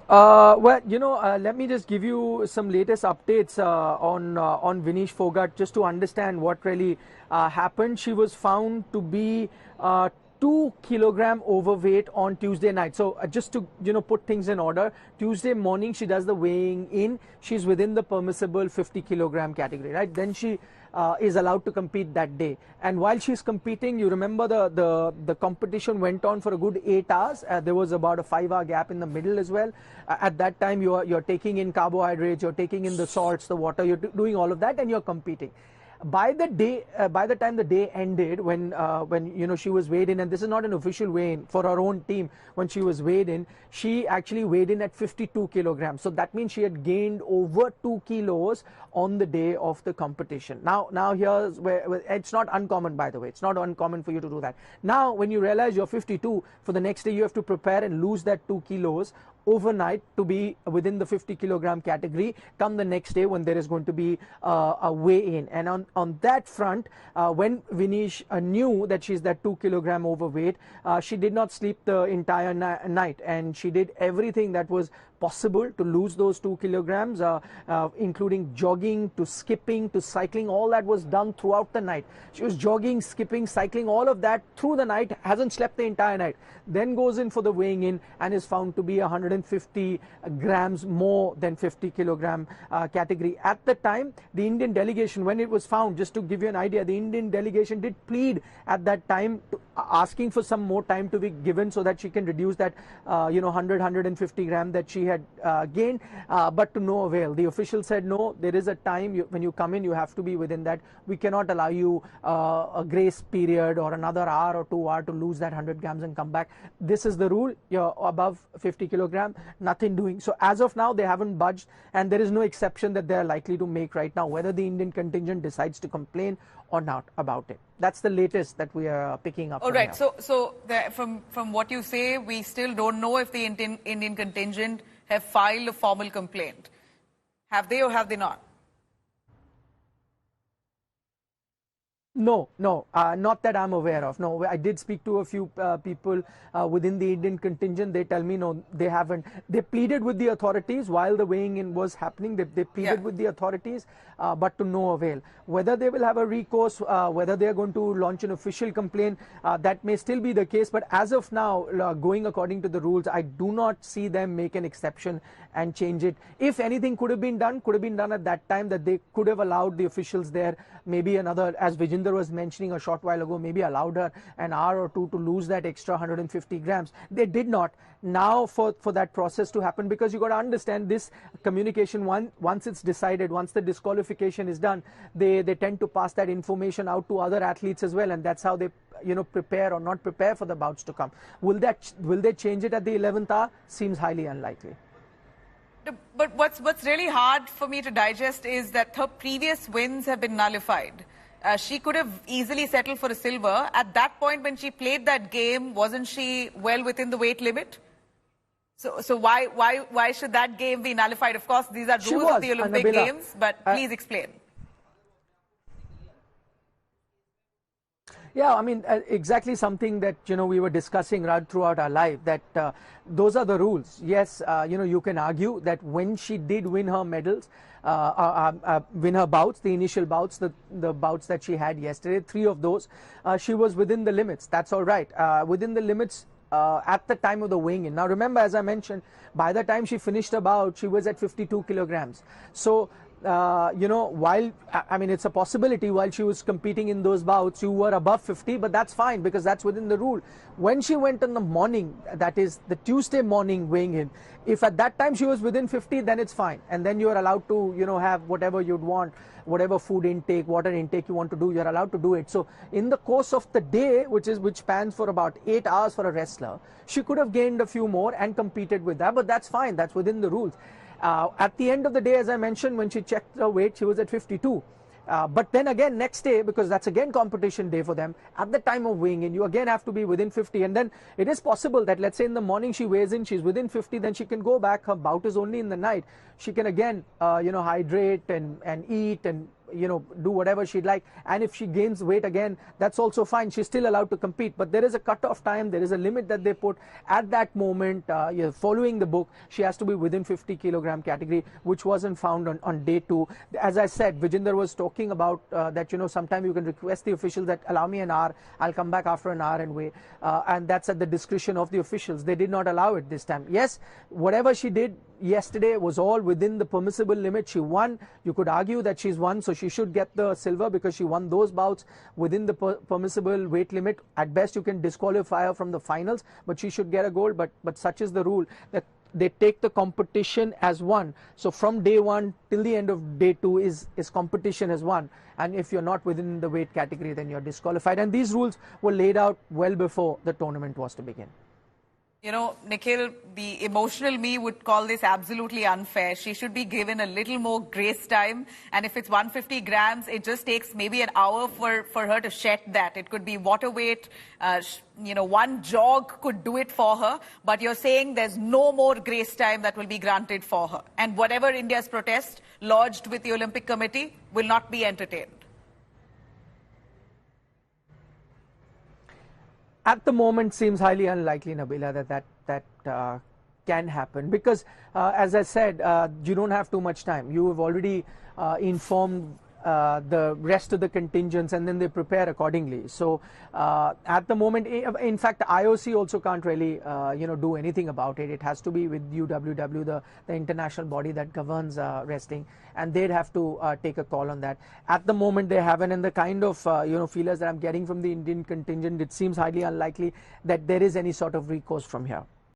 Let me just give you some latest updates on Vinesh Phogat, just to understand what really happened. She was found to be 2 kilogram overweight on Tuesday night. So just to put things in order, Tuesday morning she does the weighing in. She's within the permissible 50 kilogram category, right? Then she is allowed to compete that day. And while she's competing, you remember the competition went on for a good 8 hours. There was about a 5-hour gap in the middle as well. At that time, you're taking in carbohydrates, you're taking in the salts, the water, you're doing all of that, and you're competing. By the time the day ended, when she was weighed in, and this is not an official weigh-in for her own team, when she was weighed in, she actually weighed in at 52 kilograms. So that means she had gained over 2 kilos on the day of the competition. Now here's where it's not uncommon, by the way. It's not uncommon for you to do that. Now, when you realize you're 52, for the next day you have to prepare and lose that 2 kilos overnight to be within the 50 kilogram category come the next day when there is going to be a weigh-in. And on that front, when Vinesh knew that she's that 2 kilogram overweight, she did not sleep the entire night, and she did everything that was possible to lose those 2 kilograms, including jogging to skipping to cycling. All that was done throughout the night. She was jogging, skipping, cycling, all of that through the night, hasn't slept the entire night, then goes in for the weighing in and is found to be 150 grams more than 50 kilogram category. At the time, the Indian delegation, when it was found, just to give you an idea, the Indian delegation did plead at that time asking for some more time to be given so that she can reduce that 150 gram that she had gained, but to no avail. The official said no, there is a time when you come in, you have to be within that. We cannot allow you a grace period or another hour or 2 hours to lose that 100 grams and come back. This is the rule. You're above 50 kilogram, nothing doing. So as of now, they haven't budged, and there is no exception that they are likely to make right now, whether the Indian contingent decides to complain or not about it. That's the latest that we are picking up. All right. So from what you say, we still don't know if the Indian contingent have filed a formal complaint. Have they or have they not? No, not that I'm aware of. No, I did speak to a few people within the Indian contingent. They tell me no, they haven't. They pleaded with the authorities while the weighing in was happening. They pleaded with the authorities, but to no avail. Whether they will have a recourse, whether they are going to launch an official complaint, that may still be the case. But as of now, going according to the rules, I do not see them make an exception and change it. If anything could have been done at that time, that they could have allowed the officials there, maybe another, as Vijender was mentioning a short while ago, maybe allowed her an hour or two to lose that extra 150 grams. They did not. Now for that process to happen, because you got to understand this communication, once it's decided, once the disqualification is done, they tend to pass that information out to other athletes as well, and that's how they prepare or not prepare for the bouts to come. Will they change it at the 11th hour? Seems highly unlikely. But what's really hard for me to digest is that her previous wins have been nullified. She could have easily settled for a silver. At that point, when she played that game, wasn't she well within the weight limit? So why should that game be nullified? Of course, these are rules of the Olympic Games, but please explain. Yeah, I mean, exactly something that, we were discussing right throughout our life, that those are the rules. Yes, you can argue that when she did win her medals, win her bouts, the initial bouts, the bouts that she had yesterday, 3 of those, she was within the limits. That's all right. Within the limits at the time of the weighing in. Now, remember, as I mentioned, by the time she finished her bout, she was at 52 kilograms. So, while, I mean, it's a possibility while she was competing in those bouts, you were above 50, but that's fine because that's within the rule. When she went in the morning, that is the Tuesday morning weighing in, if at that time she was within 50, then it's fine. And then you are allowed to, have whatever you'd want, whatever food intake, water intake you want to do, you're allowed to do it. So in the course of the day, which spans for about 8 hours for a wrestler, she could have gained a few more and competed with that, but that's fine. That's within the rules. At the end of the day, as I mentioned, when she checked her weight, she was at 52. But then again, next day, because that's again competition day for them, at the time of weighing in, you again have to be within 50. And then it is possible that, let's say in the morning she weighs in, she's within 50, then she can go back. Her bout is only in the night. She can again, hydrate and eat and do whatever she'd like. And if she gains weight again, that's also fine. She's still allowed to compete. But there is a cut-off time. There is a limit that they put at that moment. Following the book, she has to be within 50 kilogram category, which wasn't found on day 2. As I said, Vijinder was talking about that, sometime you can request the officials that allow me an hour. I'll come back after an hour and weigh. And that's at the discretion of the officials. They did not allow it this time. Yes, whatever she did yesterday was all within the permissible limit. She won. You could argue that she's won, so she should get the silver because she won those bouts within the permissible weight limit. At best, you can disqualify her from the finals, but she should get a gold. But such is the rule that they take the competition as one. So from day 1 till the end of day 2 is competition as one. And if you're not within the weight category, then you're disqualified. And these rules were laid out well before the tournament was to begin. Nikhil, the emotional me would call this absolutely unfair. She should be given a little more grace time. And if it's 150 grams, it just takes maybe an hour for her to shed that. It could be water weight. One jog could do it for her. But you're saying there's no more grace time that will be granted for her. And whatever India's protest lodged with the Olympic Committee will not be entertained. At the moment, seems highly unlikely, Nabila, that can happen because, as I said, you don't have too much time. You have already informed the rest of the contingents, and then they prepare accordingly. So, at the moment, in fact, the IOC also can't really, do anything about it. It has to be with UWW, the international body that governs wrestling, and they'd have to take a call on that. At the moment, they haven't, and the kind of feelers that I'm getting from the Indian contingent, it seems highly unlikely that there is any sort of recourse from here.